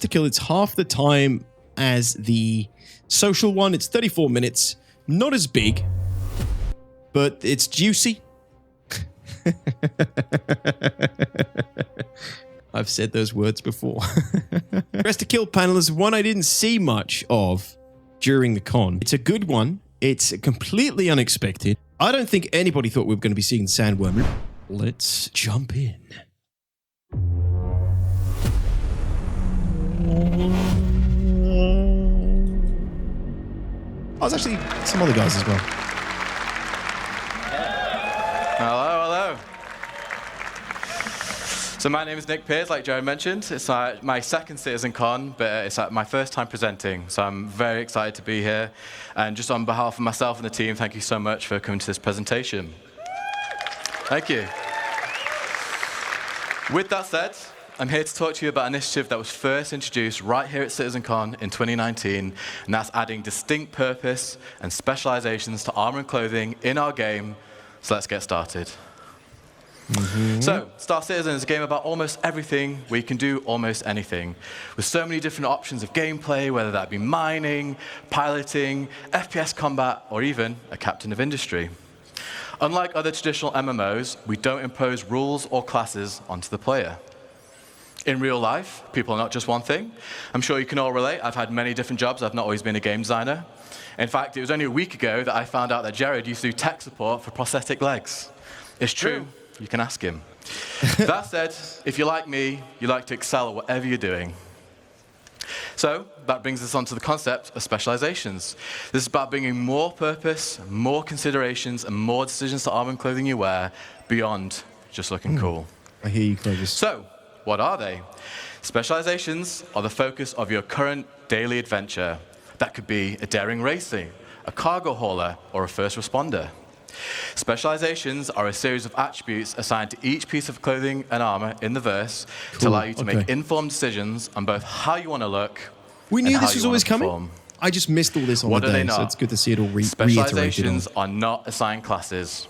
to kill, it's half the time as the social one. It's 34 minutes. Not as big, but it's juicy. I've said those words before. Rest to Kill panel is one I didn't see much of during the con. It's a good one. It's completely unexpected. I don't think anybody thought we were going to be seeing Sandworm. Let's jump in. Oh, there's actually some other guys as well. Hello, hello. So my name is Nick Pearce, like Jared mentioned. It's my second CitizenCon, but it's my first time presenting. So I'm very excited to be here. And just on behalf of myself and the team, thank you so much for coming to this presentation. Thank you. With that said, I'm here to talk to you about an initiative that was first introduced right here at CitizenCon in 2019, and that's adding distinct purpose and specializations to armor and clothing in our game. So let's get started. So, Star Citizen is a game about almost everything where you can do almost anything, with so many different options of gameplay, whether that be mining, piloting, FPS combat, or even a captain of industry. Unlike other traditional MMOs, we don't impose rules or classes onto the player. In real life, people are not just one thing. I'm sure you can all relate. I've had many different jobs. I've not always been a game designer. In fact, it was only a week ago that I found out that Jared used to do tech support for prosthetic legs. It's true. You can ask him. That said, if you're like me, you like to excel at whatever you're doing. So that brings us on to the concept of specializations. This is about bringing more purpose, more considerations, and more decisions to armor and clothing you wear beyond just looking cool. I hear you, Clovis. So, what are they? Specializations are the focus of your current daily adventure. That could be a daring racer, a cargo hauler, or a first responder. Specializations are a series of attributes assigned to each piece of clothing and armor in the verse to allow you to make informed decisions on both how you want to look We and knew how this was you always want to coming. perform. I just missed all this on What the are day, they not? so it's good to see it all reiterated. Specializations are not assigned classes.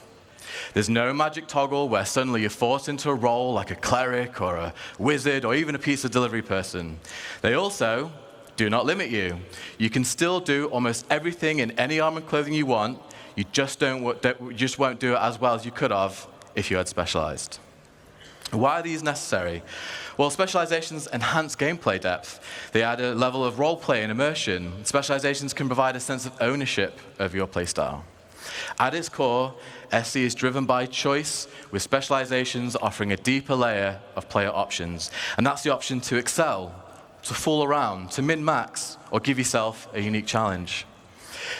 There's no magic toggle where suddenly you're forced into a role like a cleric or a wizard or even a pizza delivery person. They also do not limit you. You can still do almost everything in any armor and clothing you want. You just won't do it as well as you could have if you had specialized. Why are these necessary? Well, specializations enhance gameplay depth. They add a level of roleplay and immersion. Specializations can provide a sense of ownership of your playstyle. At its core, SC is driven by choice, with specializations offering a deeper layer of player options. And that's the option to excel, to fool around, to min-max, or give yourself a unique challenge.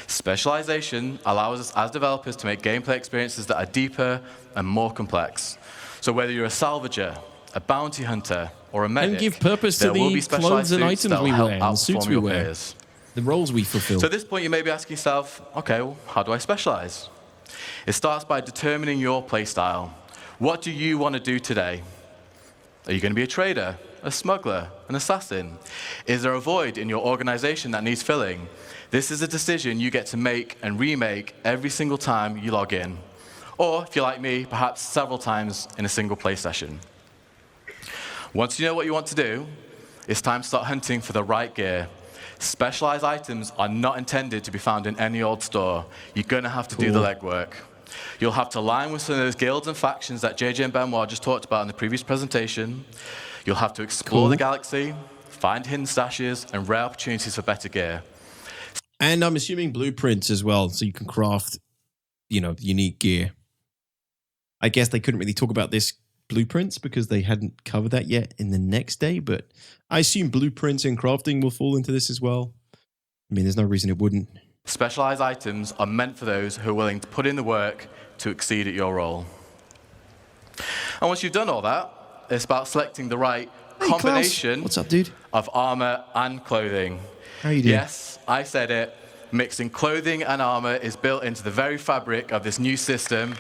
Specialization allows us as developers to make gameplay experiences that are deeper and more complex. So whether you're a salvager, a bounty hunter, or a medic, And give purpose to there will be the specialized clothes and suits items that will we help wear, and suits outperform we your wear. peers. The roles we fulfill. So at this point, you may be asking yourself, okay, well, how do I specialize? It starts by determining your playstyle. What do you want to do today? Are you going to be a trader, a smuggler, an assassin? Is there a void in your organization that needs filling? This is a decision you get to make and remake every single time you log in. Or, if you're like me, perhaps several times in a single play session. Once you know what you want to do, it's time to start hunting for the right gear. Specialized items are not intended to be found in any old store. You're going to have to do the legwork. You'll have to align with some of those guilds and factions that JJ and Benoit just talked about in the previous presentation. You'll have to explore the galaxy, find hidden stashes, and rare opportunities for better gear. And I'm assuming blueprints as well, so you can craft, unique gear. I guess they couldn't really talk about this blueprints because they hadn't covered that yet in the next day, but I assume blueprints and crafting will fall into this as well. I mean, there's no reason it wouldn't. Specialized items are meant for those who are willing to put in the work to exceed at your role. And once you've done all that, it's about selecting the right combination What's up, dude? of armor and clothing. How are you doing? Yes, I said it. Mixing clothing and armor is built into the very fabric of this new system.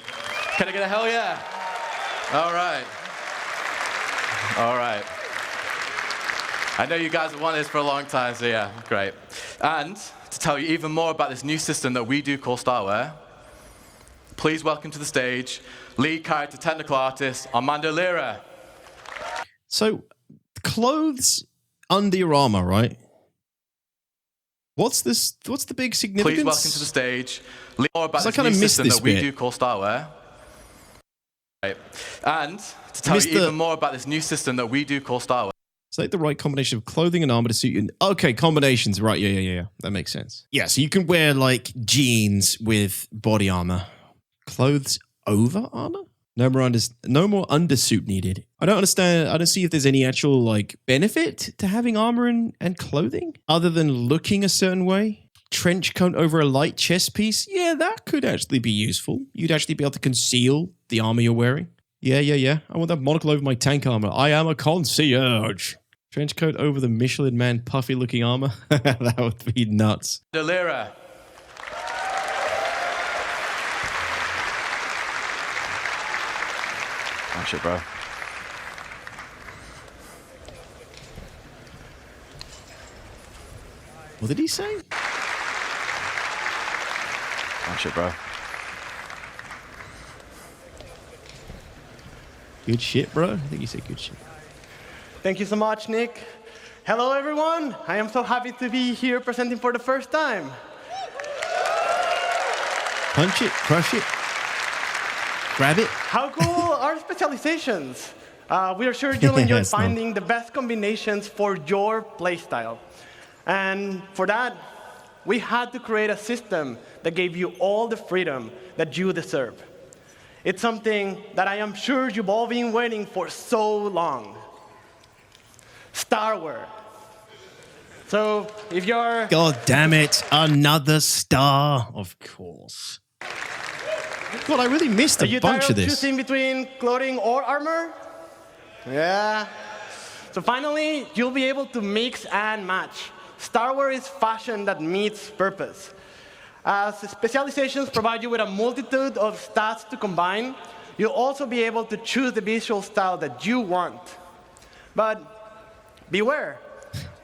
Can I get a hell yeah? All right. All right. I know you guys have wanted this for a long time, so yeah, great. And to tell you even more about this new system that we do called Starwear, please welcome to the stage lead character technical artist Armando Lira. So, clothes under your armor, right? What's this? What's the big significance? Please welcome to the stage. Learn more about So I this kinda new missed system this that we bit. do call Starware. Right. And to tell you even more about this new system that we do call Starware. Select the right combination of clothing and armor to suit you. Okay, combinations. Right, yeah. That makes sense. Yeah, so you can wear like jeans with body armor. Clothes over armor? No more undersuit needed. I don't understand. I don't see if there's any actual like benefit to having armor and clothing other than looking a certain way. Trench coat over a light chest piece. Yeah, that could actually be useful. You'd actually be able to conceal the armor you're wearing. Yeah. I want that monocle over my tank armor. I am a concierge. Trench coat over the Michelin Man puffy looking armor. That would be nuts. Delira. Oh shit, bro. What did he say? Oh shit, bro. Good shit, bro. I think he said good shit. Thank you so much, Nick. Hello, everyone. I am so happy to be here presenting for the first time. Punch it, crush it, grab it. How cool are specializations? We are sure you'll enjoy finding the best combinations for your playstyle. And for that, we had to create a system that gave you all the freedom that you deserve. It's something that I am sure you've all been waiting for so long. Starware. So if you're... God damn it, another star. Of course. God, I really missed a bunch of this. Choosing between clothing or armor? Yeah. So finally, you'll be able to mix and match. Starware is fashion that meets purpose. As specializations provide you with a multitude of stats to combine, you'll also be able to choose the visual style that you want. But beware,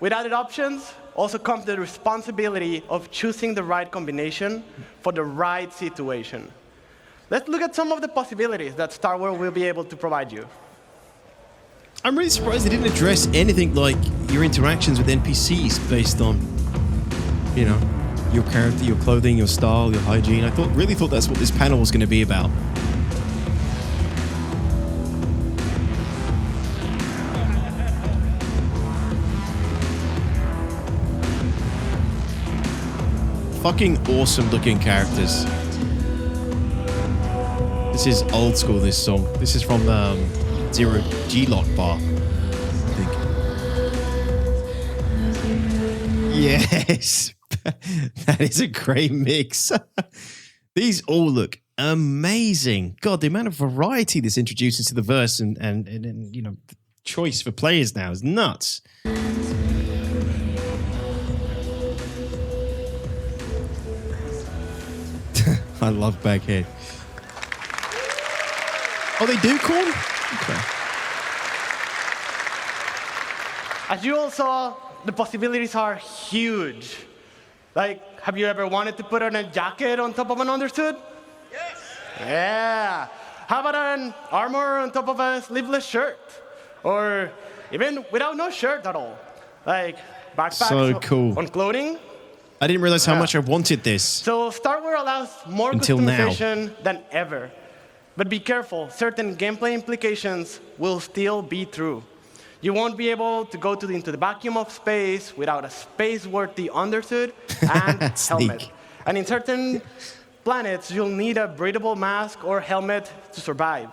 with added options also comes the responsibility of choosing the right combination for the right situation. Let's look at some of the possibilities that Starware will be able to provide you. I'm really surprised they didn't address anything like your interactions with NPCs based on, you know, your character, your clothing, your style, your hygiene. I really thought that's what this panel was going to be about. Fucking awesome looking characters. This is old school, this song. This is from Zero G-Lock Bar, I think. Yes. That is a great mix. These all look amazing. God, the amount of variety this introduces to the verse and you know, the choice for players now is nuts. I love Baghead. Oh, they do corn? Okay. As you all saw, the possibilities are huge. Like, have you ever wanted to put on a jacket on top of an undersuit? Yes. Yeah. How about an armor on top of a sleeveless shirt? Or even without no shirt at all? Like backpacks so cool. on clothing? I didn't realize how much I wanted this. So Starware allows more until customization than ever. But be careful, certain gameplay implications will still be true. You won't be able to go into the vacuum of space without a space-worthy undersuit and helmet. And in certain planets, you'll need a breathable mask or helmet to survive.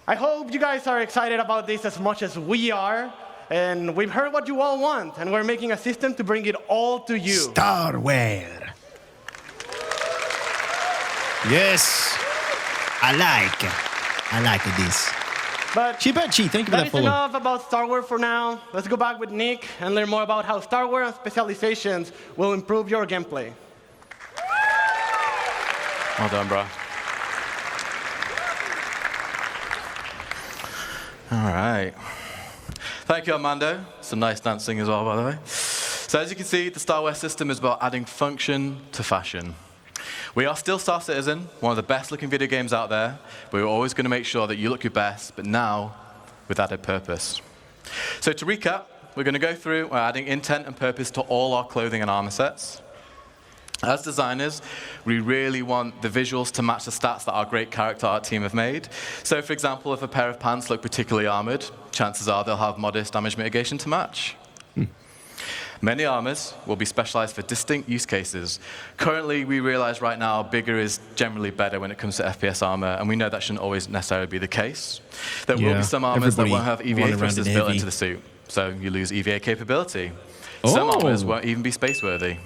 I hope you guys are excited about this as much as we are. And we've heard what you all want, and we're making a system to bring it all to you. Starware. Yes. I like this. But Chibachi, thank you for that follow. That is enough about Starware for now. Let's go back with Nick and learn more about how Starware and specializations will improve your gameplay. Well done, bro. All right. Thank you, Armando. Some nice dancing as well, by the way. So as you can see, the Starware system is about adding function to fashion. We are still Star Citizen, one of the best looking video games out there, but we're always going to make sure that you look your best, but now with added purpose. So to recap, we're going to go through adding intent and purpose to all our clothing and armor sets. As designers, we really want the visuals to match the stats that our great character art team have made. So, for example, if a pair of pants look particularly armored, chances are they'll have modest damage mitigation to match. Many armors will be specialized for distinct use cases. Currently, we realize right now bigger is generally better when it comes to FPS armor, and we know that shouldn't always necessarily be the case. There will be some armors that won't have EVA thrusters built into the suit, so you lose EVA capability. Some armors won't even be space-worthy.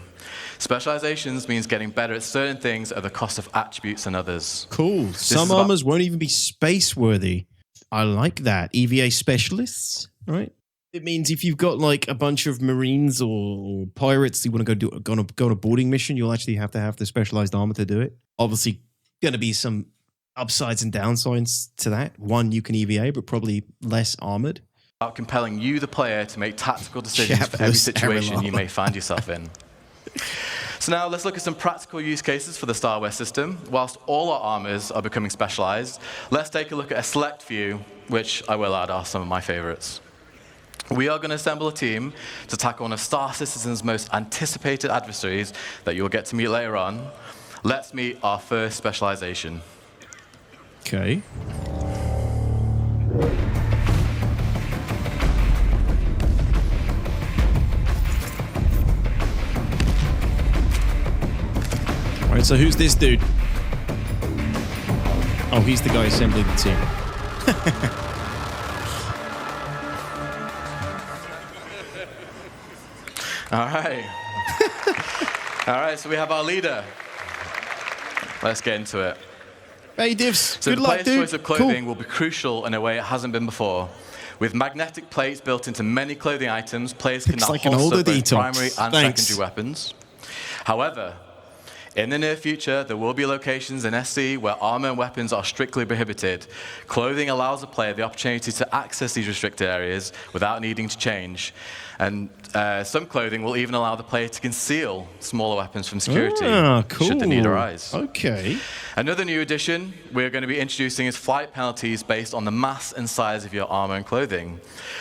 Specializations means getting better at certain things at the cost of attributes and others. Cool. Some armors won't even be space-worthy. I like that. EVA specialists, right? It means if you've got like a bunch of Marines or pirates you want to go on a boarding mission, you'll actually have to have the specialized armor to do it. Obviously, going to be some upsides and downsides to that. One, you can EVA, but probably less armored. About compelling you, the player, to make tactical decisions for every situation you may find yourself in. So now let's look at some practical use cases for the Starware system. Whilst all our armors are becoming specialized, let's take a look at a select few, which I will add are some of my favorites. We are going to assemble a team to tackle one of Star Citizen's most anticipated adversaries that you'll get to meet later on. Let's meet our first specialization. Okay. All right, so who's this dude? Oh, he's the guy assembling the team. All right. All right, so we have our leader. Let's get into it. Hey, Divs. So Good the luck, player's dude. choice of clothing will be crucial in a way it hasn't been before. With magnetic plates built into many clothing items, players can now Looks like an holster older both DTOX. primary and Thanks. secondary weapons. However, in the near future, there will be locations in SC where armor and weapons are strictly prohibited. Clothing allows the player the opportunity to access these restricted areas without needing to change. And some clothing will even allow the player to conceal smaller weapons from security, should the need arise. Okay. Another new addition we're going to be introducing is flight penalties based on the mass and size of your armor and clothing.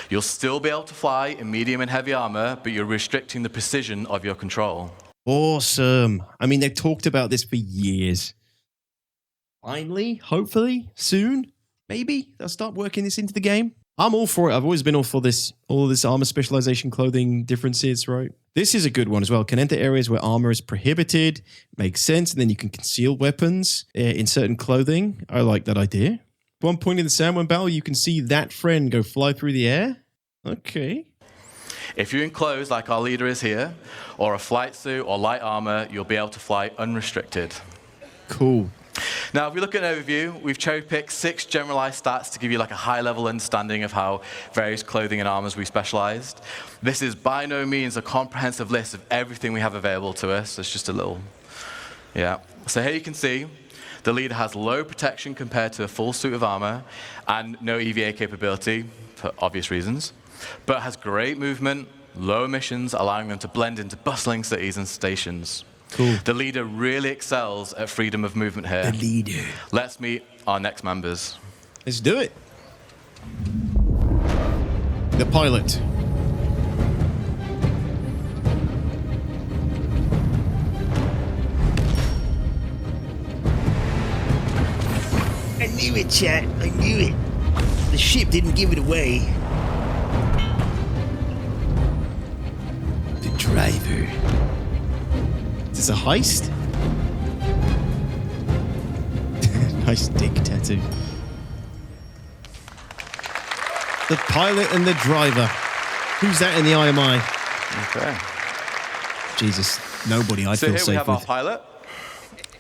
You'll still be able to fly in medium and heavy armor, but you're restricting the precision of your control. Awesome. I mean, they've talked about this for years. Finally, hopefully, soon, maybe they'll start working this into the game. I'm all for it. I've always been all for this, all this armor specialization, clothing differences, right? This is a good one as well. Can enter areas where armor is prohibited. Makes sense. And then you can conceal weapons in certain clothing. I like that idea. At one point in the Sandworm battle, you can see that friend go fly through the air. Okay. If you're enclosed like our leader is here, or a flight suit or light armor, you'll be able to fly unrestricted. Cool. Now, if we look at an overview, we've cherry-picked 6 generalized stats to give you like a high-level understanding of how various clothing and armors we specialized. This is by no means a comprehensive list of everything we have available to us. It's just a little, yeah. So here you can see the leader has low protection compared to a full suit of armor and no EVA capability, for obvious reasons, but has great movement, low emissions, allowing them to blend into bustling cities and stations. Cool. The leader really excels at freedom of movement here. The leader. Let's meet our next members. Let's do it. The pilot. I knew it, chat. I knew it. The ship didn't give it away. The driver. Is this a heist? Nice dick tattoo. The pilot and the driver. Who's that in the IMI? Okay. Jesus, nobody I So feel here we safe have our with. pilot.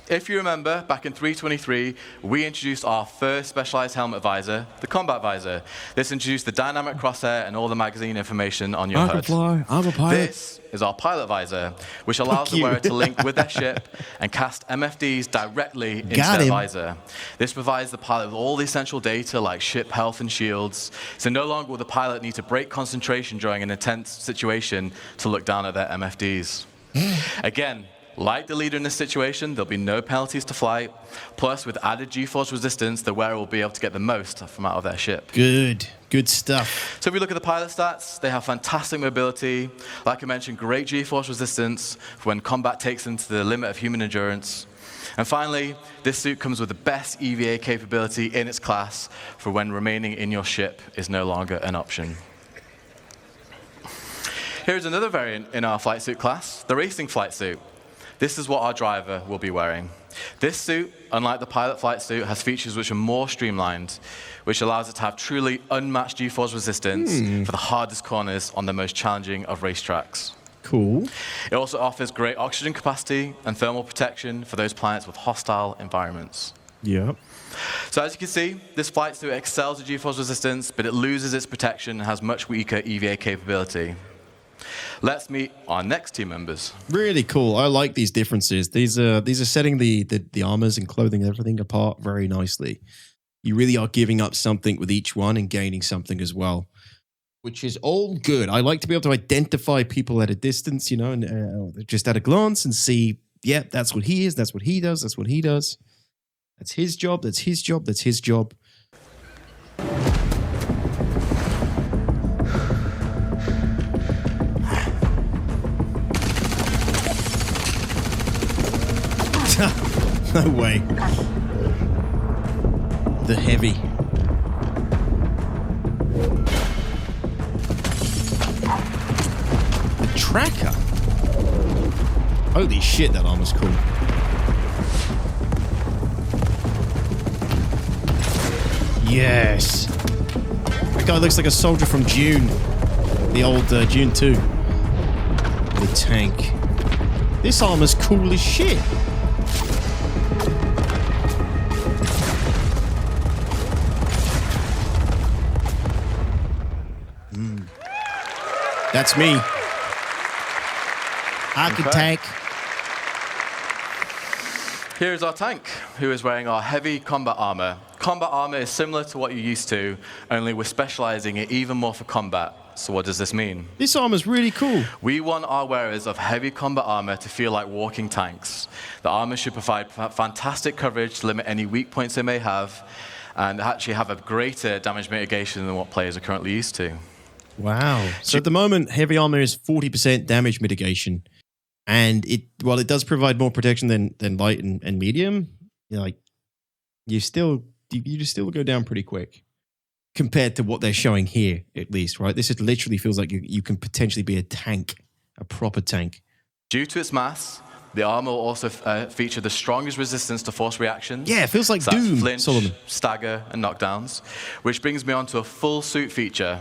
If you remember, back in 3.23, we introduced our first specialized helmet visor, the combat visor. This introduced the dynamic crosshair and all the magazine information on your I can HUD. fly. I'm a pilot. This is our pilot visor, which allows the you. wearer to link with their ship and cast MFDs directly into Got their him. visor. This provides the pilot with all the essential data like ship health and shields, so no longer will the pilot need to break concentration during an intense situation to look down at their MFDs. Again, Like the leader in this situation, there'll be no penalties to flight. Plus, with added G-force resistance, the wearer will be able to get the most from out of their ship. Good stuff. So if we look at the pilot stats, they have fantastic mobility. Like I mentioned, great G-force resistance for when combat takes them to the limit of human endurance. And finally, this suit comes with the best EVA capability in its class for when remaining in your ship is no longer an option. Here's another variant in our flight suit class, the racing flight suit. This is what our driver will be wearing. This suit, unlike the pilot flight suit, has features which are more streamlined, which allows it to have truly unmatched G-force resistance for the hardest corners on the most challenging of racetracks. Cool. It also offers great oxygen capacity and thermal protection for those planets with hostile environments. Yeah. So as you can see, this flight suit excels at G-force resistance, but it loses its protection and has much weaker EVA capability. Let's meet our next team members. Really cool. I like these differences. These are setting the armors and clothing and everything apart very nicely. You really are giving up something with each one and gaining something as well, which is all good. I like to be able to identify people at a distance, you know, and just at a glance and see, yeah, that's what he is, that's what he does, that's what he does. That's his job, that's his job, that's his job. No way. The heavy. The tracker. Holy shit, that armor's cool. Yes. That guy looks like a soldier from June. The old June 2. The tank. This armor's cool as shit. That's me. I can tank. Here's our tank, who is wearing our heavy combat armor. Combat armor is similar to what you're used to, only we're specializing it even more for combat. So what does this mean? This armor's really cool. We want our wearers of heavy combat armor to feel like walking tanks. The armor should provide fantastic coverage to limit any weak points they may have, and actually have a greater damage mitigation than what players are currently used to. Wow. So at the moment, heavy armor is 40% damage mitigation. And while it does provide more protection than light and medium, you still go down pretty quick compared to what they're showing here, at least, right? This literally feels like you can potentially be a tank, a proper tank. Due to its mass, the armor will also feature the strongest resistance to force reactions. Yeah, it feels like so Doom, flinch, Solomon. stagger, and knockdowns, which brings me on to a full suit feature.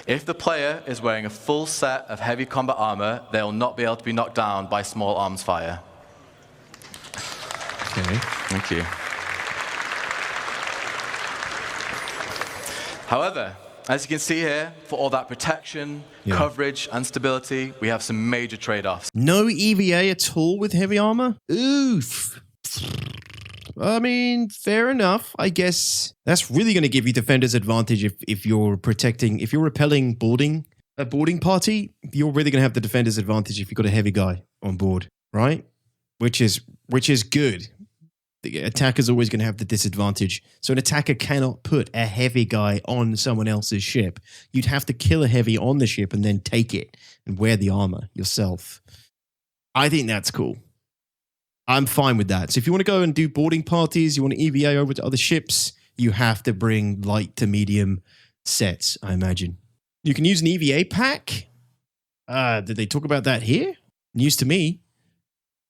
If the player is wearing a full set of heavy combat armor, they'll not be able to be knocked down by small arms fire. Okay. Thank you. However, as you can see here, for all that protection, coverage, and stability, we have some major trade-offs. No EVA at all with heavy armor? Oof. I mean, fair enough. I guess that's really going to give you defender's advantage if you're repelling a boarding party. You're really going to have the defender's advantage if you've got a heavy guy on board, right? Which is good. The attacker's always going to have the disadvantage. So an attacker cannot put a heavy guy on someone else's ship. You'd have to kill a heavy on the ship and then take it and wear the armor yourself. I think that's cool. I'm fine with that. So if you want to go and do boarding parties, you want to EVA over to other ships, you have to bring light to medium sets, I imagine. You can use an EVA pack. Did they talk about that here? News to me.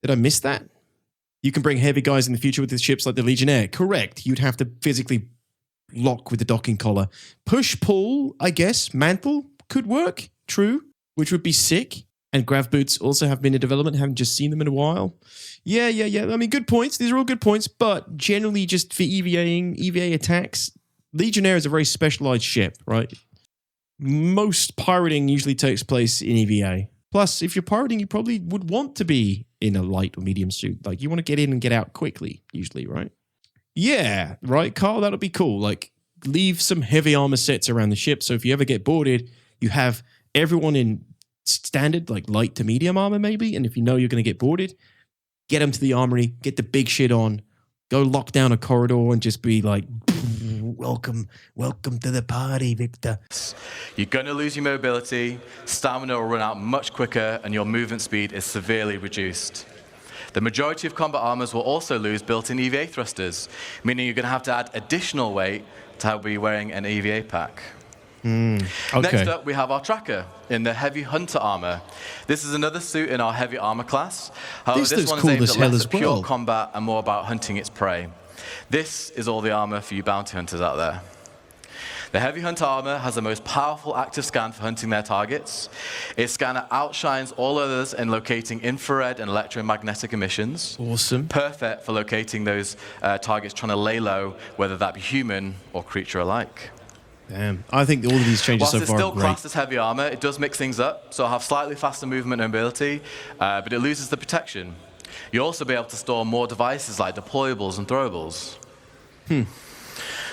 Did I miss that? You can bring heavy guys in the future with the ships like the Legionnaire. Correct. You'd have to physically lock with the docking collar. Push-pull, I guess. Mantle could work. True. Which would be sick. And grav boots also have been in development. Haven't just seen them in a while. Yeah. I mean, good points. These are all good points. But generally, just for EVA attacks, Legionnaire is a very specialized ship, right? Most pirating usually takes place in EVA. Plus, if you're pirating, you probably would want to be in a light or medium suit. Like, you want to get in and get out quickly, usually, right? Yeah, right, Carl? That'll be cool. Like, leave some heavy armor sets around the ship. So if you ever get boarded, you have everyone in standard, like light to medium armor maybe, and if you know you're going to get boarded, get them to the armory, get the big shit on, go lock down a corridor and just be like, welcome to the party, Victor. You're going to lose your mobility, stamina will run out much quicker, and your movement speed is severely reduced. The majority of combat armors will also lose built-in EVA thrusters, meaning you're going to have to add additional weight to be wearing an EVA pack. Okay. Next up, we have our tracker in the Heavy Hunter armor. This is another suit in our heavy armor class. However, this one is aimed at less pure combat and more about hunting its prey. This is all the armor for you bounty hunters out there. The Heavy Hunter armor has the most powerful active scan for hunting their targets. Its scanner outshines all others in locating infrared and electromagnetic emissions. Awesome. Perfect for locating those targets trying to lay low, whether that be human or creature alike. Damn. I think all of these changes Whilst so it's far still are great. classed as heavy armor, it does mix things up, so it'll have slightly faster movement and mobility, but it loses the protection. You'll also be able to store more devices like deployables and throwables.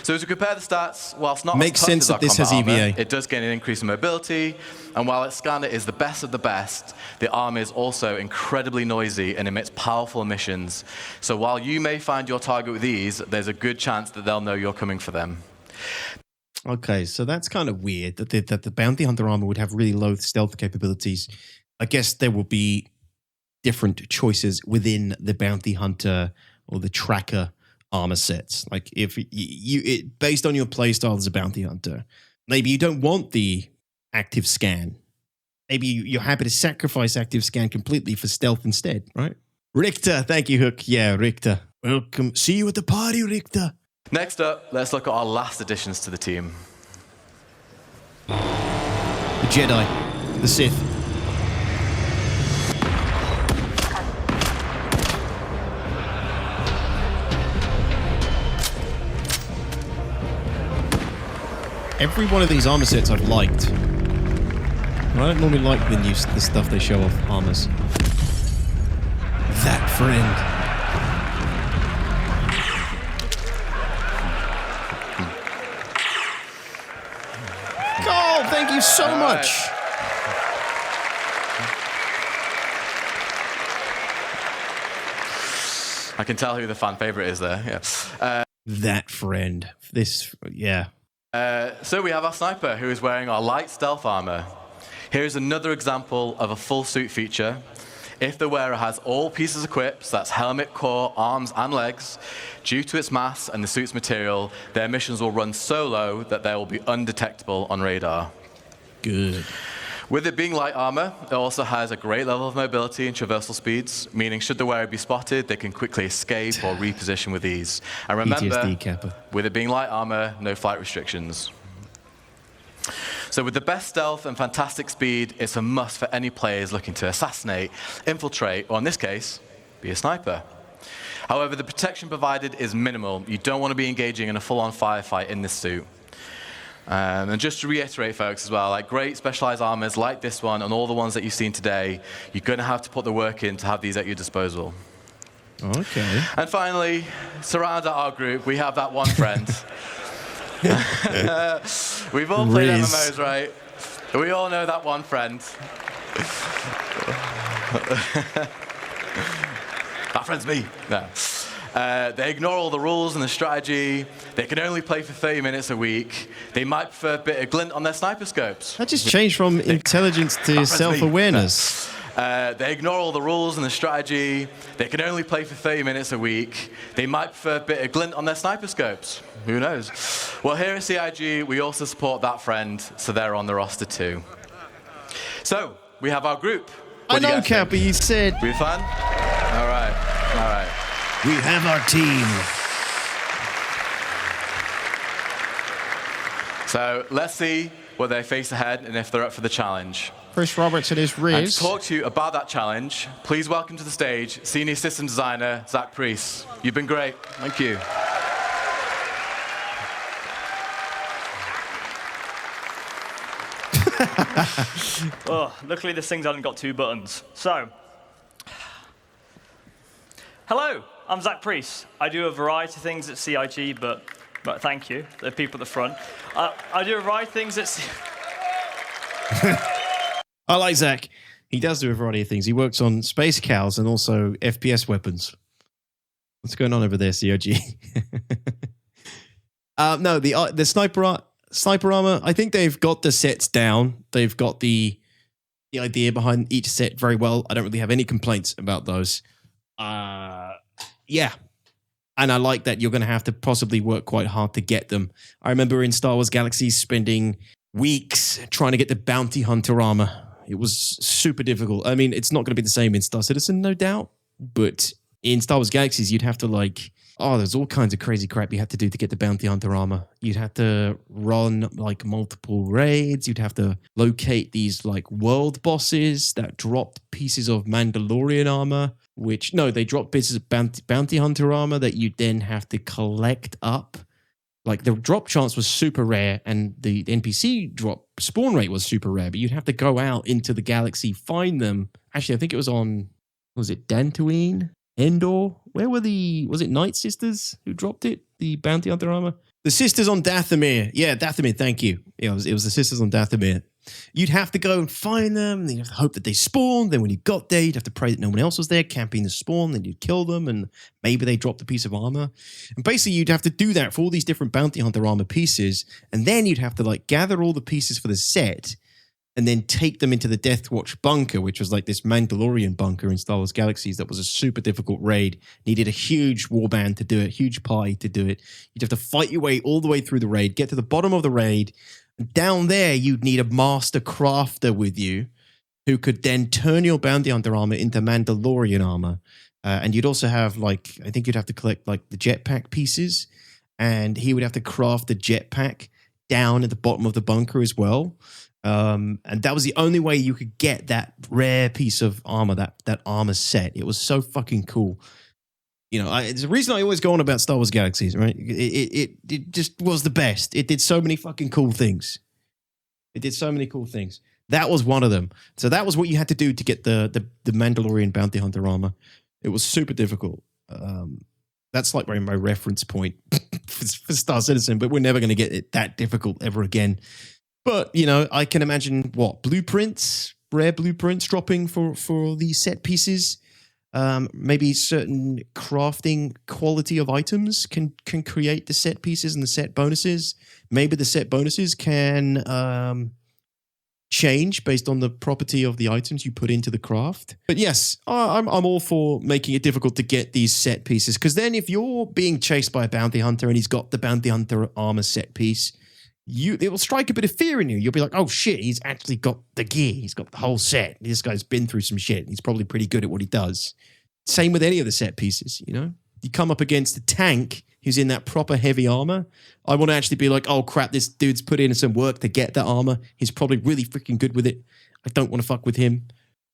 So as we compare the stats, whilst not Makes as tough sense as our that this has combat armor, EVA. it does gain an increase in mobility, and while its scanner is the best of the best, the armor is also incredibly noisy and emits powerful emissions. So while you may find your target with these, there's a good chance that they'll know you're coming for them. Okay, so that's kind of weird that the bounty hunter armor would have really low stealth capabilities. I guess there will be different choices within the bounty hunter or the tracker armor sets. Like if based on your playstyle as a bounty hunter, maybe you don't want the active scan. Maybe you're happy to sacrifice active scan completely for stealth instead, right? Richter, thank you, Hook. Yeah, Richter. Welcome. See you at the party, Richter. Next up, let's look at our last additions to the team. The Jedi, the Sith. Every one of these armor sets I've liked. I don't normally like the stuff they show off armors. That friend. Carl, thank you so much. I can tell who the fan favorite is there. Yeah. That friend. This, yeah. So we have our sniper, who is wearing our light stealth armor. Here's another example of a full suit feature. If the wearer has all pieces equipped, so that's helmet, core, arms, and legs, due to its mass and the suit's material, their missions will run so low that they will be undetectable on radar. Good. With it being light armor, it also has a great level of mobility and traversal speeds, meaning should the wearer be spotted, they can quickly escape or reposition with ease. And remember, PTSD Kappa. with it being light armor, no flight restrictions. So with the best stealth and fantastic speed, it's a must for any players looking to assassinate, infiltrate, or in this case, be a sniper. However, the protection provided is minimal. You don't want to be engaging in a full-on firefight in this suit. And just to reiterate, folks, as well, like great specialized armors like this one and all the ones that you've seen today, you're going to have to put the work in to have these at your disposal. Okay. And finally, surround our group, we have that one friend. We've all played Riz. MMOs, right? We all know that one friend. That friend's me. No. They ignore all the rules and the strategy. They can only play for 30 minutes a week. They might prefer a bit of glint on their sniper scopes. That just changed from intelligence to self-awareness. They ignore all the rules and the strategy. They can only play for 30 minutes a week. They might prefer a bit of glint on their sniper scopes. Who knows? Well, here at CIG, we also support that friend, so they're on the roster too. So, we have our group. I know, Kappa, you said. We fun? All right, all right. We have our team. So, let's see what they face ahead and if they're up for the challenge. Chris Robertson is And Riz. to talk to you about that challenge, please welcome to the stage Senior System Designer, Zach Priest. You've been great. Thank you. Oh, luckily this thing's only got 2 buttons. So, hello, I'm Zach Priest. I do a variety of things at CIG, but thank you, the people at the front. I do a variety of things at I like Zach. He does do a variety of things. He works on space cows and also FPS weapons. What's going on over there, COG? No, the sniper armor. I think they've got the sets down. They've got the idea behind each set very well. I don't really have any complaints about those. Yeah. And I like that you're going to have to possibly work quite hard to get them. I remember in Star Wars Galaxies spending weeks trying to get the bounty hunter armor. It was super difficult. I mean, it's not going to be the same in Star Citizen, no doubt. But in Star Wars Galaxies, you'd have to there's all kinds of crazy crap you have to do to get the bounty hunter armor. You'd have to run like multiple raids. You'd have to locate these like world bosses that dropped pieces of Mandalorian armor, they dropped pieces of bounty hunter armor that you then have to collect up. Like the drop chance was super rare and the NPC drop spawn rate was super rare, but you'd have to go out into the galaxy, find them. Actually, I think it was Dantooine? Endor? Where were was it Night Sisters who dropped it? The bounty hunter armor? The Sisters on Dathomir. Yeah, Dathomir, thank you. Yeah, it was the Sisters on Dathomir. You'd have to go and find them, and you'd have to hope that they spawned. Then when you got there, you'd have to pray that no one else was there, camping the spawn, then you'd kill them, and maybe they dropped a piece of armor. And basically, you'd have to do that for all these different bounty hunter armor pieces, and then you'd have to like gather all the pieces for the set, and then take them into the Death Watch bunker, which was like this Mandalorian bunker in Star Wars Galaxies that was a super difficult raid. Needed a huge warband to do it, huge pie to do it. You'd have to fight your way all the way through the raid, get to the bottom of the raid. And down there, you'd need a master crafter with you who could then turn your bounty hunter armor into Mandalorian armor. And you'd also have I think you'd have to collect like the jetpack pieces, and he would have to craft the jetpack down at the bottom of the bunker as well. And that was the only way you could get that rare piece of armor, that armor set. It was so fucking cool. It's the reason I always go on about Star Wars Galaxies, right? It just was the best. It did so many fucking cool things. That was one of them. So that was what you had to do to get the Mandalorian bounty hunter armor. It was super difficult. That's like my reference point for Star Citizen, but we're never going to get it that difficult ever again. But, I can imagine rare blueprints dropping for these set pieces. Maybe certain crafting quality of items can create the set pieces and the set bonuses. Maybe the set bonuses can change based on the property of the items you put into the craft. But yes, I'm all for making it difficult to get these set pieces, because then if you're being chased by a bounty hunter and he's got the bounty hunter armor set piece, it will strike a bit of fear in you. You'll be like, oh shit, he's actually got the gear. He's got the whole set. This guy's been through some shit. He's probably pretty good at what he does. Same with any of the set pieces, You come up against a tank who's in that proper heavy armor. I want to actually be like, oh crap, this dude's put in some work to get that armor. He's probably really freaking good with it. I don't want to fuck with him.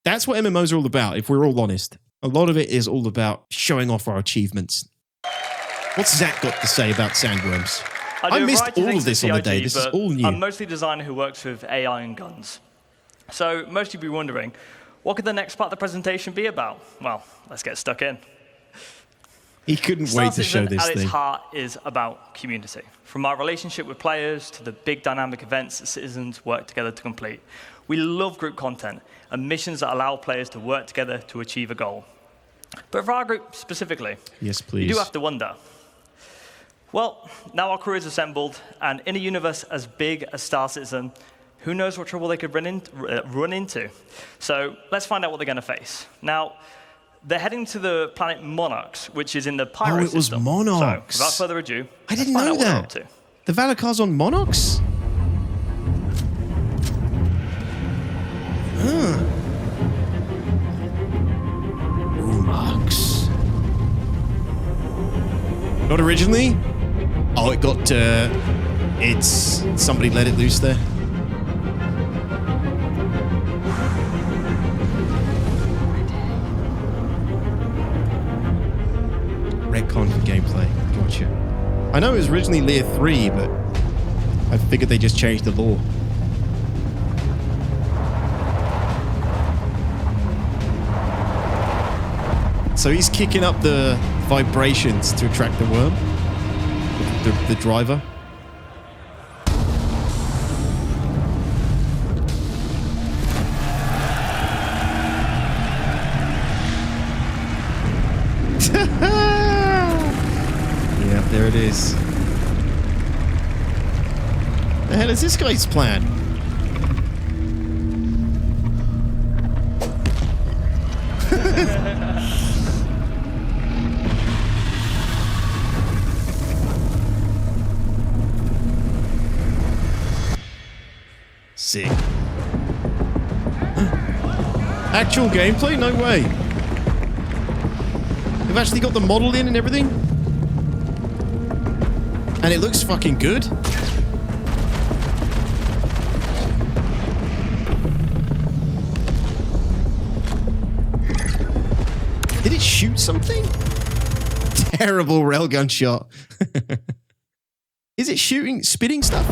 That's what MMOs are all about, if we're all honest. A lot of it is all about showing off our achievements. What's Zach got to say about sandworms? I missed all of this on the day. This is all new. I'm mostly a designer who works with AI and guns. So most of you will be wondering, what could the next part of the presentation be about? Well, let's get stuck in. He couldn't wait to show this thing. At its heart is about community. From our relationship with players to the big dynamic events that citizens work together to complete. We love group content and missions that allow players to work together to achieve a goal. But for our group specifically, yes, please. You do have to wonder. Well, now our crew is assembled, and in a universe as big as Star Citizen, who knows what trouble they could run into. So let's find out what they're going to face. Now, they're heading to the planet Monarchs, which is in the Pyro system. Oh, it was Monarchs. So, without further ado, I didn't know that. The Valakar's on Monarchs? Monarchs. Not originally? Oh, it got, somebody let it loose there. Retcon for gameplay. Gotcha. I know it was originally Layer 3, but I figured they just changed the law. So he's kicking up the vibrations to attract the worm. The driver. is. The hell is this guy's plan? Sick. Actual gameplay? No way. They've actually got the model in and everything. And it looks fucking good. Did it shoot something? Terrible railgun shot. Is it spitting stuff?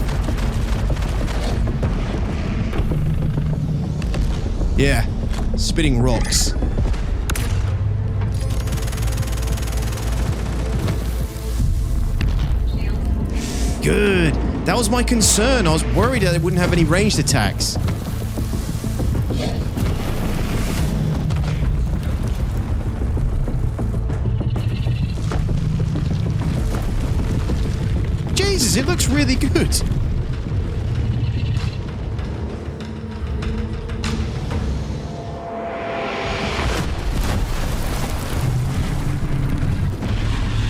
Yeah, spitting rocks. Good. That was my concern. I was worried that it wouldn't have any ranged attacks. Jesus, it looks really good.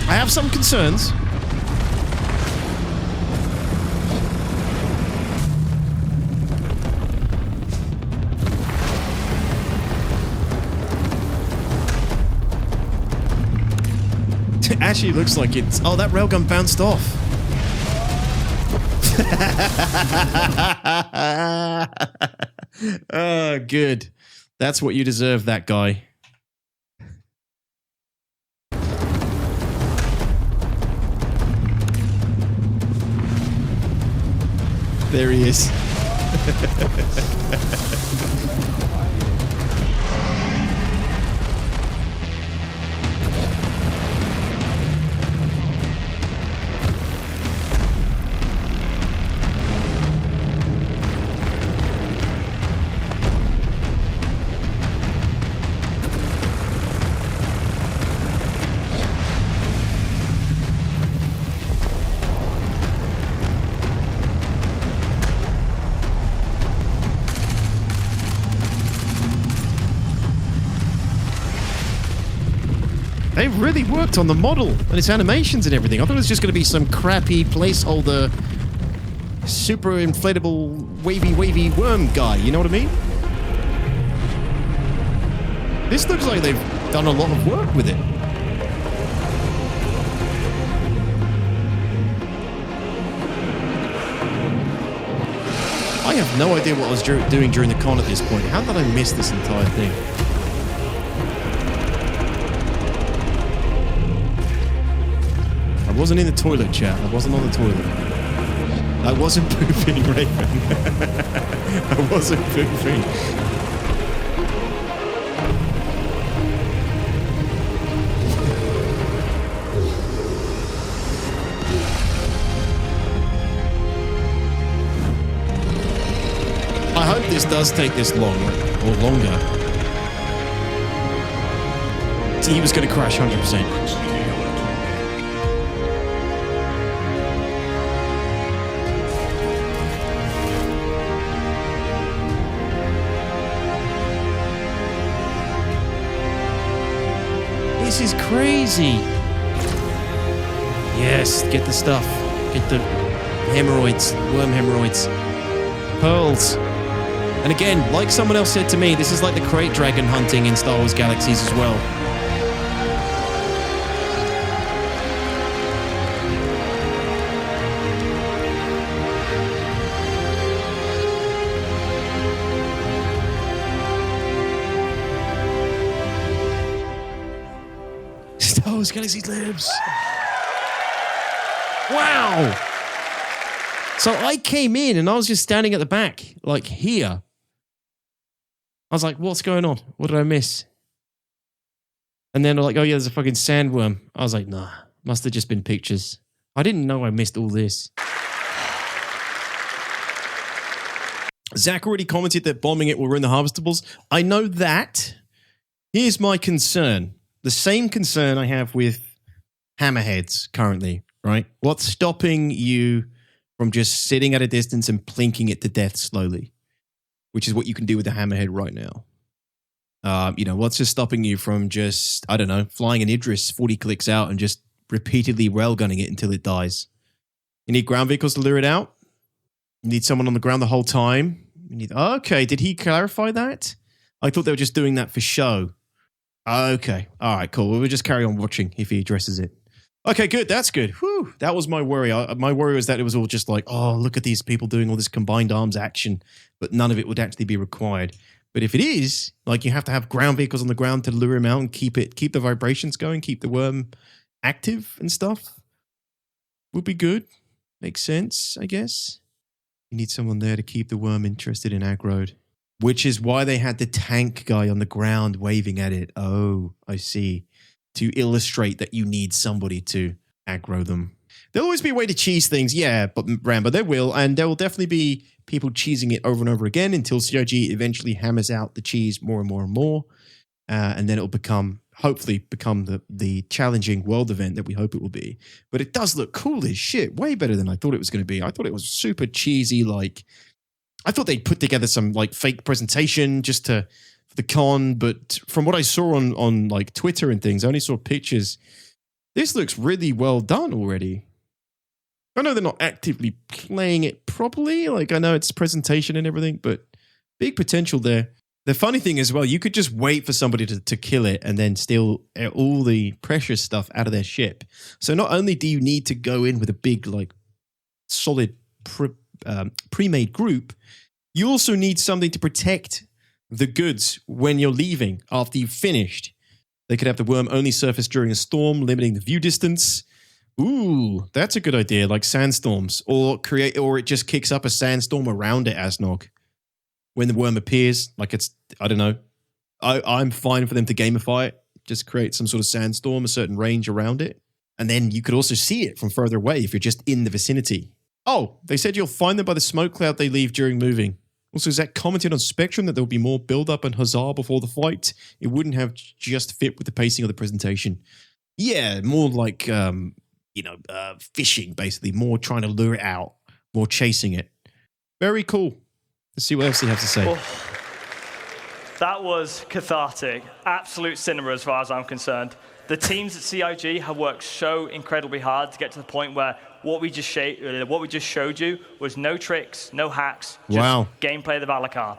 I have some concerns. It actually looks like it's... Oh, that railgun bounced off. Oh, good. That's what you deserve, that guy. There he is. They've really worked on the model and its animations and everything. I thought it was just going to be some crappy placeholder, super inflatable, wavy worm guy. You know what I mean? This looks like they've done a lot of work with it. I have no idea what I was doing during the con at this point. How did I miss this entire thing? I wasn't in the toilet, chat. I wasn't on the toilet. I wasn't pooping, Raven. I wasn't pooping. I hope this does take this long, or longer. He was going to crash 100%. This is crazy. Yes, get the stuff. Get the hemorrhoids, worm hemorrhoids, pearls. And again, like someone else said to me, this is like the crate dragon hunting in Star Wars Galaxies as well. Star Wars Galaxies lives. Wow. So I came in and I was just standing at the back, like here. I was like, what's going on? What did I miss? And then they're like, oh yeah, there's a fucking sandworm. I was like, nah, must have just been pictures. I didn't know I missed all this. Zach already commented that bombing it will ruin the harvestables. I know that. Here's my concern. The same concern I have with hammerheads currently. right? What's stopping you from just sitting at a distance and plinking it to death slowly, which is what you can do with the hammerhead right now. What's just stopping you from just, I don't know, flying an Idris 40 clicks out and just repeatedly railgunning it until it dies? You need ground vehicles to lure it out. You need someone on the ground the whole time. Okay, did he clarify that? I thought they were just doing that for show. Okay, all right, cool. We'll just carry on watching if he addresses it. Okay, good. That's good. Whew, that was my worry. My worry was that it was all just like, oh, look at these people doing all this combined arms action, but none of it would actually be required. But if it is, like, you have to have ground vehicles on the ground to lure him out and keep the vibrations going, keep the worm active and stuff, would be good. Makes sense, I guess. You need someone there to keep the worm interested in aggroed, which is why they had the tank guy on the ground waving at it. Oh, I see. To illustrate that you need somebody to aggro them. There'll always be a way to cheese things, yeah, but Rambo, there will. And there will definitely be people cheesing it over and over again until CIG eventually hammers out the cheese more and more and more. And then it'll hopefully become the challenging world event that we hope it will be. But it does look cool as shit. Way better than I thought it was going to be. I thought it was super cheesy. Like, I thought they'd put together some like fake presentation just for the con. But from what I saw on like Twitter and things, I only saw pictures. This looks really well done already. I know they're not actively playing it properly. Like, I know it's presentation and everything, but big potential there. The funny thing as well, you could just wait for somebody to kill it and then steal all the precious stuff out of their ship. So not only do you need to go in with a big, like, solid pre-made group, you also need something to protect the goods when you're leaving after you've finished. They could have the worm only surface during a storm, limiting the view distance. Ooh, that's a good idea, like sandstorms. Or it just kicks up a sandstorm around it, Asnog. When the worm appears, like it's, I don't know. I'm fine for them to gamify it. Just create some sort of sandstorm, a certain range around it. And then you could also see it from further away if you're just in the vicinity. Oh, they said you'll find them by the smoke cloud they leave during moving. Also, Zach commented on Spectrum that there will be more build-up and huzzah before the fight. It wouldn't have just fit with the pacing of the presentation. Yeah, more like, fishing, basically. More trying to lure it out. More chasing it. Very cool. Let's see what else he has to say. Oh, that was cathartic. Absolute cinema as far as I'm concerned. The teams at CIG have worked so incredibly hard to get to the point where what we just showed you was no tricks, no hacks, just gameplay of the Valakar.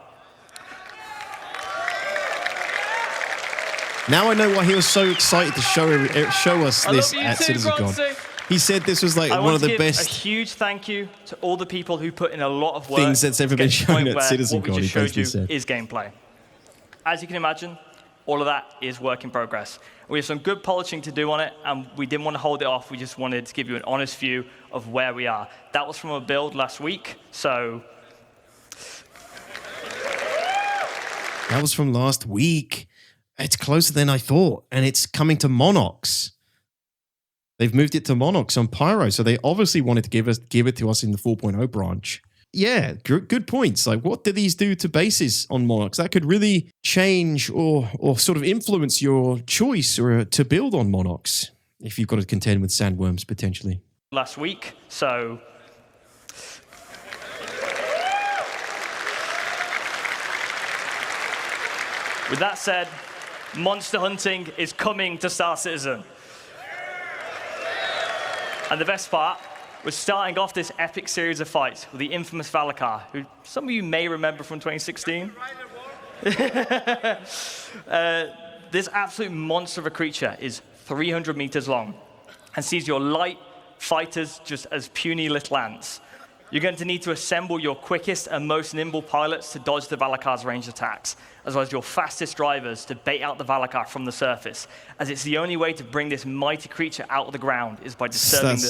Now I know why he was so excited to show us this at CitizenCon. He said this was like one of the best. A huge thank you to all the people who put in a lot of work. Things that's ever been shown at CitizenCon. What we just showed you is gameplay. As you can imagine, all of that is work in progress. We have some good polishing to do on it, and we didn't want to hold it off. We just wanted to give you an honest view of where we are. That was from a build last week, so. That was from last week. It's closer than I thought, and it's coming to Monox. They've moved it to Monox on Pyro, so they obviously wanted to give it to us in the 4.0 branch. Yeah, good points. Like, what do these do to bases on Monox? That could really change or sort of influence your choice or to build on Monox if you've got to contend with sandworms potentially. Last week, so. With that said, monster hunting is coming to Star Citizen. And the best part was starting off this epic series of fights with the infamous Valakar, who some of you may remember from 2016. This absolute monster of a creature is 300 meters long and sees your light fighters just as puny little ants. You're going to need to assemble your quickest and most nimble pilots to dodge the Valakar's ranged attacks, as well as your fastest drivers to bait out the Valakar from the surface, as it's the only way to bring this mighty creature out of the ground is by disturbing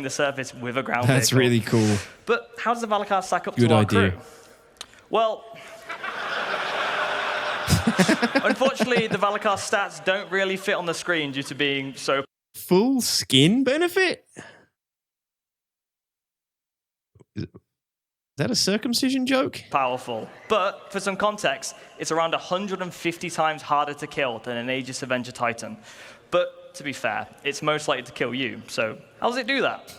the surface with a ground vehicle. That's really cool. But how does the Valakar stack up to our crew? Well, unfortunately, the Valakar stats don't really fit on the screen due to being so... Full skin benefit? Is that a circumcision joke? Powerful. But for some context, it's around 150 times harder to kill than an Aegis Avenger Titan. But But to be fair, it's most likely to kill you. So how does it do that?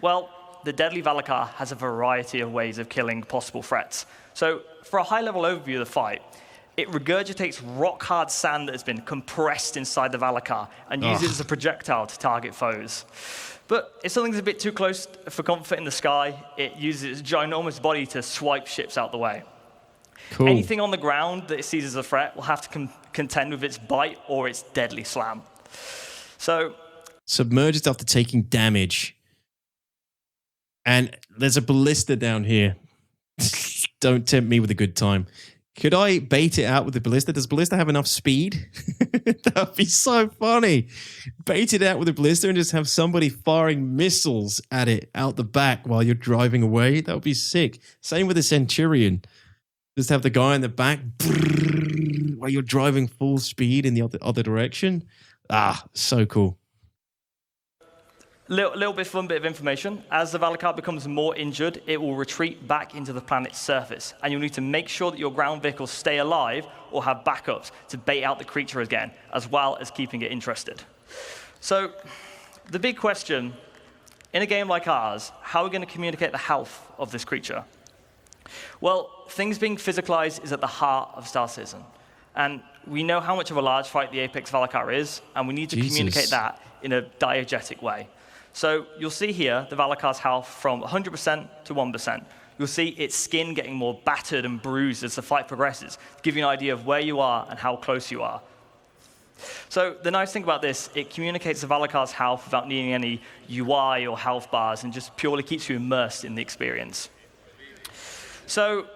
Well, the deadly Valakar has a variety of ways of killing possible threats. So for a high-level overview of the fight, it regurgitates rock-hard sand that has been compressed inside the Valakar and uses it as a projectile to target foes. But if something's a bit too close for comfort in the sky, it uses its ginormous body to swipe ships out the way. Cool. Anything on the ground that it sees as a threat will have to contend with its bite or its deadly slam. So, submerged after taking damage. And there's a ballista down here. Don't tempt me with a good time. Could I bait it out with the ballista? Does ballista have enough speed? That would be so funny. Bait it out with a ballista and just have somebody firing missiles at it out the back while you're driving away. That would be sick. Same with the Centurion. Just have the guy in the back while you're driving full speed in the other direction. Ah, so cool. Little bit fun bit of information. As the Valakar becomes more injured, it will retreat back into the planet's surface. And you'll need to make sure that your ground vehicles stay alive or have backups to bait out the creature again, as well as keeping it interested. So the big question, in a game like ours, how are we going to communicate the health of this creature? Well, things being physicalized is at the heart of Star Citizen. And we know how much of a large fight the Apex Valakar is, and we need to communicate that in a diegetic way. So you'll see here the Valakar's health from 100% to 1%. You'll see its skin getting more battered and bruised as the fight progresses, to give you an idea of where you are and how close you are. So the nice thing about this, it communicates the Valakar's health without needing any UI or health bars and just purely keeps you immersed in the experience. So,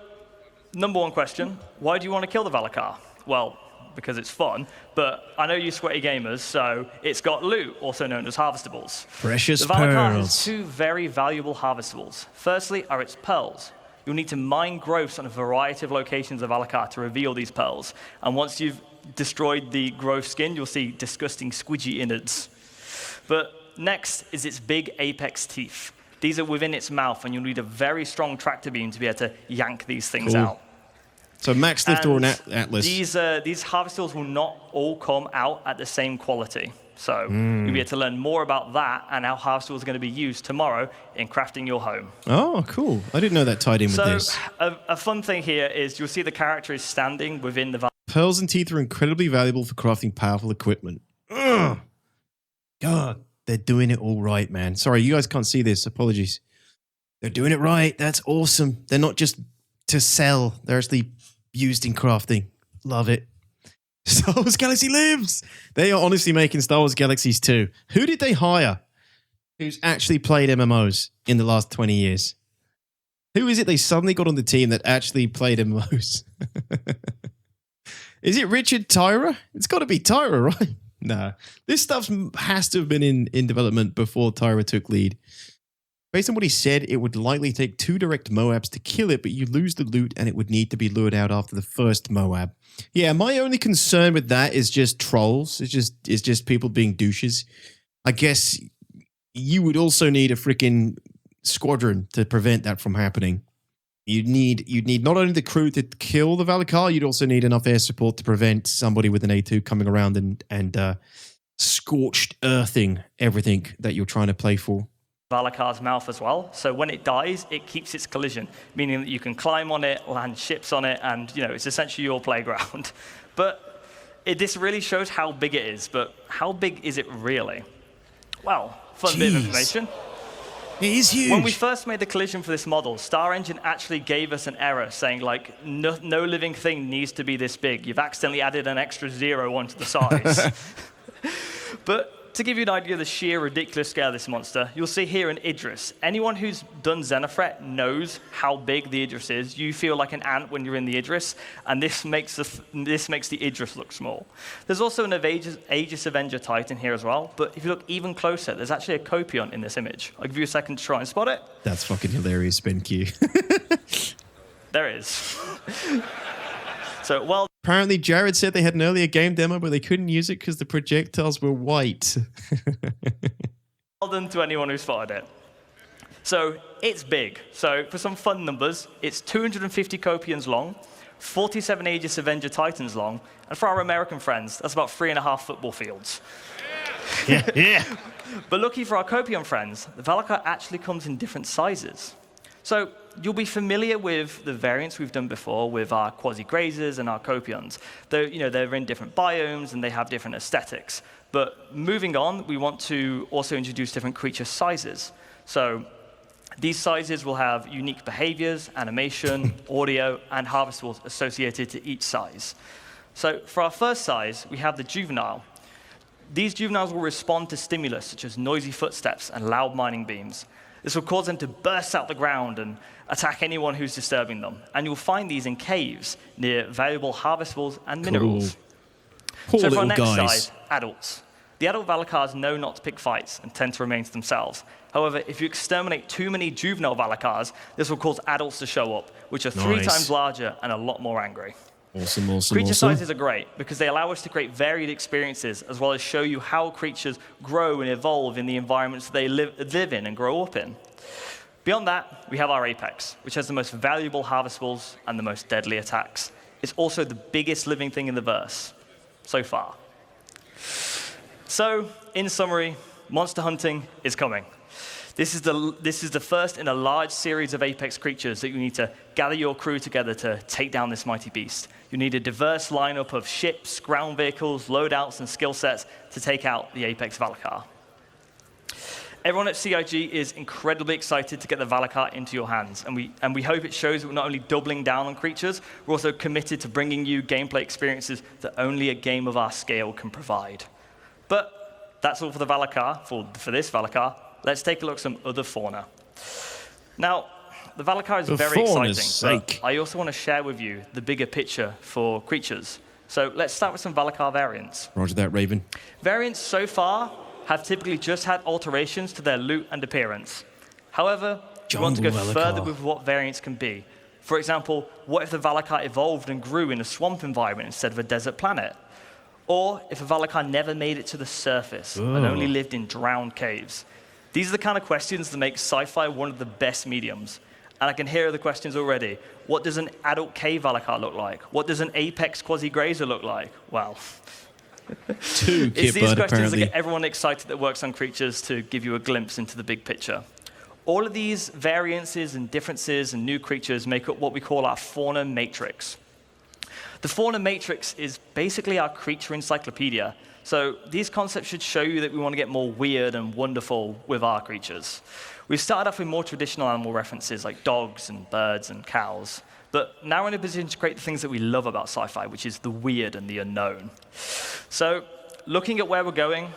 number one question, why do you want to kill the Valakar? Well, because it's fun, but I know you sweaty gamers, so it's got loot, also known as harvestables. Precious The Valakar pearls. has two very valuable harvestables. Firstly are its pearls. You'll need to mine growths on a variety of locations of Valakar to reveal these pearls. And once you've destroyed the growth skin, you'll see disgusting squidgy innards. But next is its big apex teeth. These are within its mouth, and you'll need a very strong tractor beam to be able to yank these things out. So max lift or an atlas. These harvestables will not all come out at the same quality. So you'll be able to learn more about that and how harvestables are going to be used tomorrow in crafting your home. Oh, cool. I didn't know that tied in with this. So a fun thing here is you'll see the character is standing within the... Pearls and teeth are incredibly valuable for crafting powerful equipment. Ugh. God, they're doing it all right, man. Sorry, you guys can't see this. Apologies. They're doing it right. That's awesome. They're not just to sell. They're actually used in crafting. Love it. Star Wars Galaxy lives. They are honestly making Star Wars Galaxies too. Who did they hire who's actually played MMOs in the last 20 years? Who is it they suddenly got on the team that actually played MMOs? Is it Richard Tyra? It's got to be Tyra, right? No. This stuff has to have been in development before Tyra took lead. Based on what he said, it would likely take 2 direct Moabs to kill it, but you lose the loot and it would need to be lured out after the first Moab. Yeah, my only concern with that is just trolls. It's just people being douches. I guess you would also need a freaking squadron to prevent that from happening. You'd need not only the crew to kill the Valakar, you'd also need enough air support to prevent somebody with an A2 coming around and scorched earthing everything that you're trying to play for. Valakar's mouth as well. So when it dies, it keeps its collision, meaning that you can climb on it, land ships on it, and it's essentially your playground. But this really shows how big it is. But how big is it really? Well, fun bit of information. It is huge. When we first made the collision for this model, Star Engine actually gave us an error saying, like, no living thing needs to be this big. You've accidentally added an extra 0 onto the size. But to give you an idea of the sheer ridiculous scale of this monster, you'll see here an Idris. Anyone who's done Xenothreat knows how big the Idris is. You feel like an ant when you're in the Idris, and this makes the Idris look small. There's also an Aegis Avenger Titan here as well, but if you look even closer, there's actually a Copion in this image. I'll give you a second to try and spot it. That's fucking hilarious, BenQ. There it is. So, well... Apparently, Jared said they had an earlier game demo, but they couldn't use it because the projectiles were white. Well done to anyone who spotted it. So, it's big. So, for some fun numbers, it's 250 Copions long, 47 Aegis Avenger Titans long, and for our American friends, that's about 3.5 football fields. Yeah. But lucky for our Copion friends, the Valakar actually comes in different sizes. So you'll be familiar with the variants we've done before with our quasi-grazers and our Copions. They're in different biomes and they have different aesthetics. But moving on, we want to also introduce different creature sizes. So these sizes will have unique behaviors, animation, audio, and harvestables associated to each size. So for our first size, we have the juvenile. These juveniles will respond to stimulus, such as noisy footsteps and loud mining beams. This will cause them to burst out the ground and attack anyone who's disturbing them. And you'll find these in caves near valuable harvestables and minerals. Poor So for our little next guys. size, adults. The adult Valakars know not to pick fights and tend to remain to themselves. However, if you exterminate too many juvenile Valakars, this will cause adults to show up, which are 3 Nice. times larger and a lot more angry. Awesome. Creature sizes are great because they allow us to create varied experiences as well as show you how creatures grow and evolve in the environments they live in and grow up in. Beyond that, we have our apex, which has the most valuable harvestables and the most deadly attacks. It's also the biggest living thing in the verse, so far. So, in summary, monster hunting is coming. This is the first in a large series of apex creatures that you need to gather your crew together to take down this mighty beast. You need a diverse lineup of ships, ground vehicles, loadouts, and skill sets to take out the apex Valakar. Everyone at CIG is incredibly excited to get the Valakar into your hands, and we hope it shows that we're not only doubling down on creatures, we're also committed to bringing you gameplay experiences that only a game of our scale can provide. But that's all for the Valakar, for this Valakar. Let's take a look at some other fauna. Now, the Valakar is very exciting, but I also want to share with you the bigger picture for creatures. So let's start with some Valakar variants. Roger that, Raven. Variants so far have typically just had alterations to their loot and appearance. However, we want to go further with what variants can be. For example, what if the Valakar evolved and grew in a swamp environment instead of a desert planet? Or if a Valakar never made it to the surface and only lived in drowned caves? These are the kind of questions that make sci-fi one of the best mediums. And I can hear the questions already. What does an adult cave Valakar look like? What does an apex quasi-grazer look like? Well, it's these questions that get everyone excited that works on creatures to give you a glimpse into the big picture. All of these variances and differences and new creatures make up what we call our fauna matrix. The fauna matrix is basically our creature encyclopedia. So these concepts should show you that we want to get more weird and wonderful with our creatures. We've started off with more traditional animal references like dogs and birds and cows. But now we're in a position to create the things that we love about sci-fi, which is the weird and the unknown. So looking at where we're going,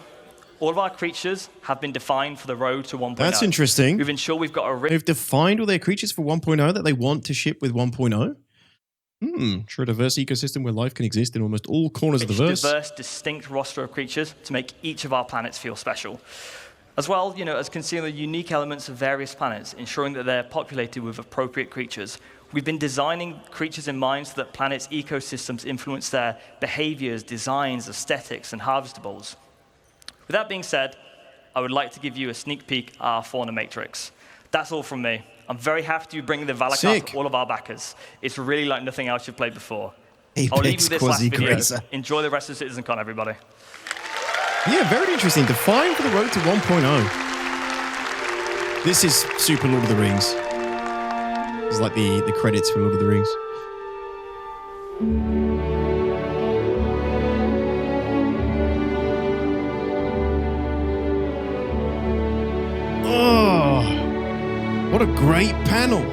all of our creatures have been defined for the road to 1.0. That's interesting. We've ensured we've got a They've defined all their creatures for 1.0 that they want to ship with 1.0? Sure, a diverse ecosystem where life can exist in almost all corners of the verse. Diverse, distinct roster of creatures to make each of our planets feel special. As well, as considering the unique elements of various planets, ensuring that they're populated with appropriate creatures. We've been designing creatures in mind so that planets' ecosystems influence their behaviors, designs, aesthetics, and harvestables. With that being said, I would like to give you a sneak peek at our fauna matrix. That's all from me. I'm very happy to bring the Valakar to all of our backers. It's really like nothing else you've played before. I'll leave you with this last video. Enjoy the rest of CitizenCon, everybody. Yeah, very interesting. Define for the road to 1.0. This is super Lord of the Rings. It's like the credits for Lord of the Rings. Oh, what a great panel.